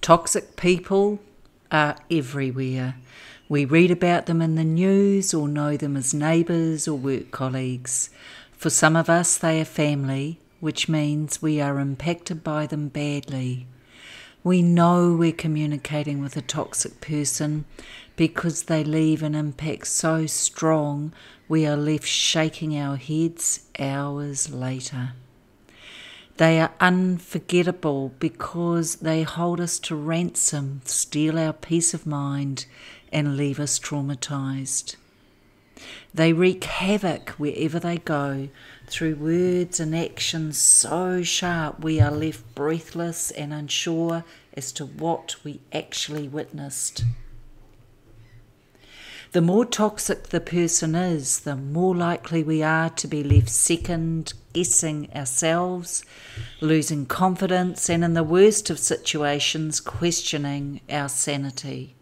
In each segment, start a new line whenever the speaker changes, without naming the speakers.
Toxic people are everywhere. We read about them in the news or know them as neighbours or work colleagues. For some of us, they are family, which means we are impacted by them badly. We know we're communicating with a toxic person because they leave an impact so strong we are left shaking our heads hours later. They are unforgettable because they hold us to ransom, steal our peace of mind, and leave us traumatized. They wreak havoc wherever they go, through words and actions so sharp we are left breathless and unsure as to what we actually witnessed. The more toxic the person is, the more likely we are to be left second guessing ourselves, losing confidence, and in the worst of situations, questioning our sanity.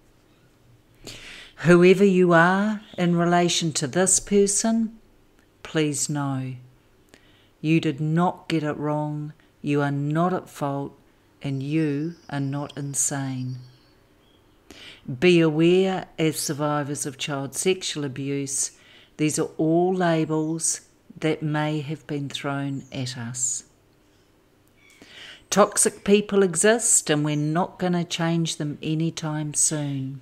Whoever you are in relation to this person, please know you did not get it wrong, you are not at fault, and you are not insane. Be aware, as survivors of child sexual abuse, these are all labels that may have been thrown at us. Toxic people exist and we're not going to change them anytime soon.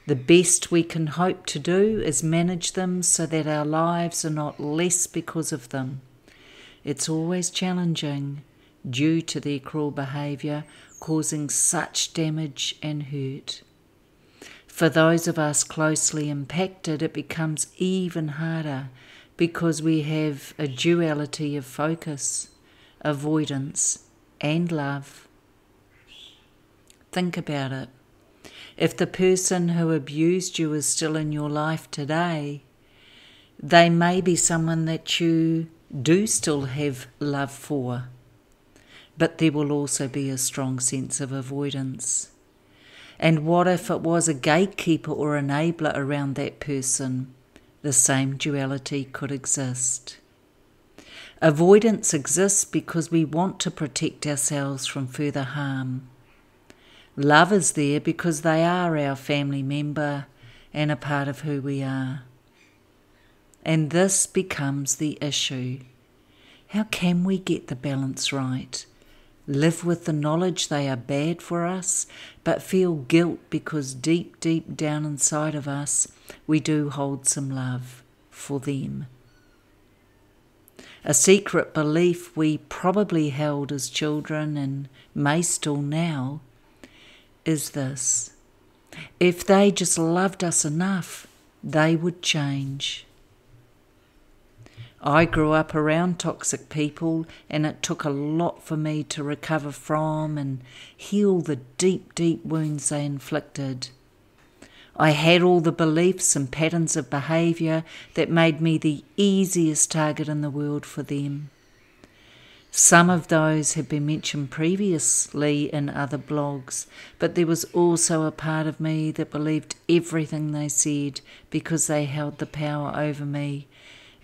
The best we can hope to do is manage them so that our lives are not less because of them. It's always challenging due to their cruel behaviour causing such damage and hurt. For those of us closely impacted, it becomes even harder because we have a duality of focus, avoidance, and love. Think about it. If the person who abused you is still in your life today, they may be someone that you do still have love for, but there will also be a strong sense of avoidance. And what if it was a gatekeeper or enabler around that person? The same duality could exist. Avoidance exists because we want to protect ourselves from further harm. Love is there because they are our family member and a part of who we are. And this becomes the issue. How can we get the balance right? Live with the knowledge they are bad for us, but feel guilt because deep, deep down inside of us, we do hold some love for them. A secret belief we probably held as children and may still now is this: if they just loved us enough, they would change. I grew up around toxic people, and it took a lot for me to recover from and heal the deep, deep wounds they inflicted. I had all the beliefs and patterns of behaviour that made me the easiest target in the world for them. Some of those have been mentioned previously in other blogs, but there was also a part of me that believed everything they said because they held the power over me.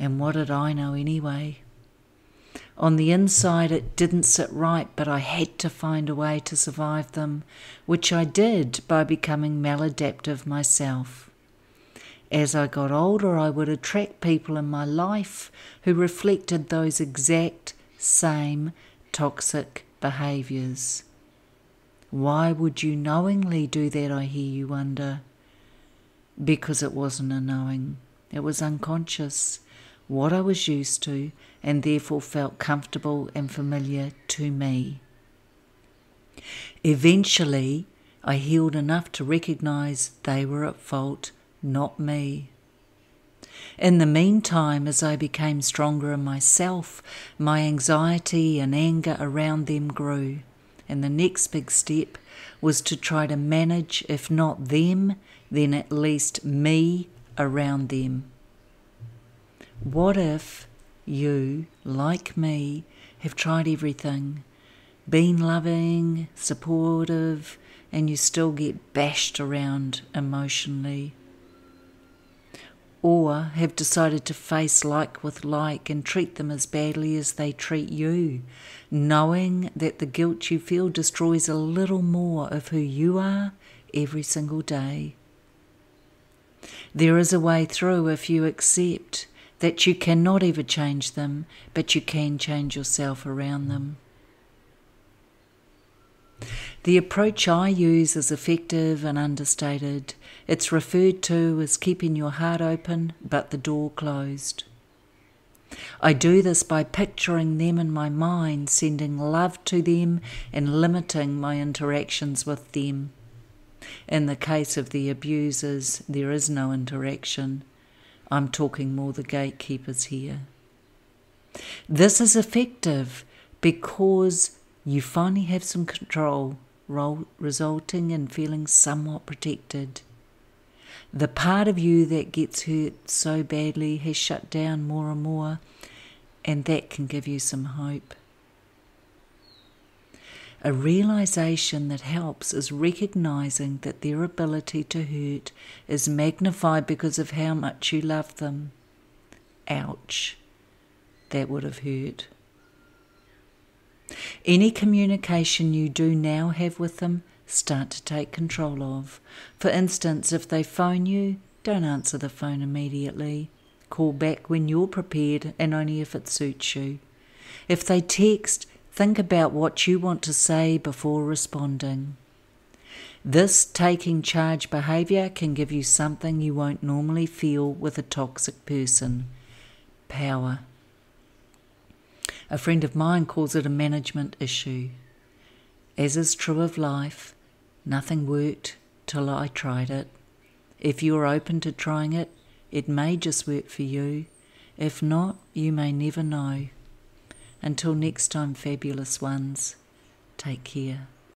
And what did I know anyway? On the inside it didn't sit right, but I had to find a way to survive them, which I did by becoming maladaptive myself. As I got older, I would attract people in my life who reflected those exact same toxic behaviours. Why would you knowingly do that, I hear you wonder? Because it wasn't a knowing, it was unconscious. What I was used to, and therefore felt comfortable and familiar to me. Eventually, I healed enough to recognise they were at fault, not me. In the meantime, as I became stronger in myself, my anxiety and anger around them grew, and the next big step was to try to manage, if not them, then at least me around them. What if you, like me, have tried everything, been loving, supportive, and you still get bashed around emotionally? or have decided to face like with like and treat them as badly as they treat you, knowing that the guilt you feel destroys a little more of who you are every single day. There is a way through if you accept that you cannot ever change them, but you can change yourself around them. The approach I use is effective and understated. It's referred to as keeping your heart open but the door closed. I do this by picturing them in my mind, sending love to them and limiting my interactions with them. In the case of the abusers, there is no interaction. I'm talking more the gatekeepers here. This is effective because you finally have some control, resulting in feeling somewhat protected. The part of you that gets hurt so badly has shut down more and more, and that can give you some hope. A realization that helps is recognizing that their ability to hurt is magnified because of how much you love them. Ouch, that would have hurt. Any communication you do now have with them, start to take control of. For instance, if they phone you, don't answer the phone immediately. Call back when you're prepared and only if it suits you. If they text, think about what you want to say before responding. This taking charge behaviour can give you something you won't normally feel with a toxic person: power. A friend of mine calls it a management issue. As is true of life, nothing worked till I tried it. If you're open to trying it, it may just work for you. If not, you may never know. Until next time, fabulous ones, take care.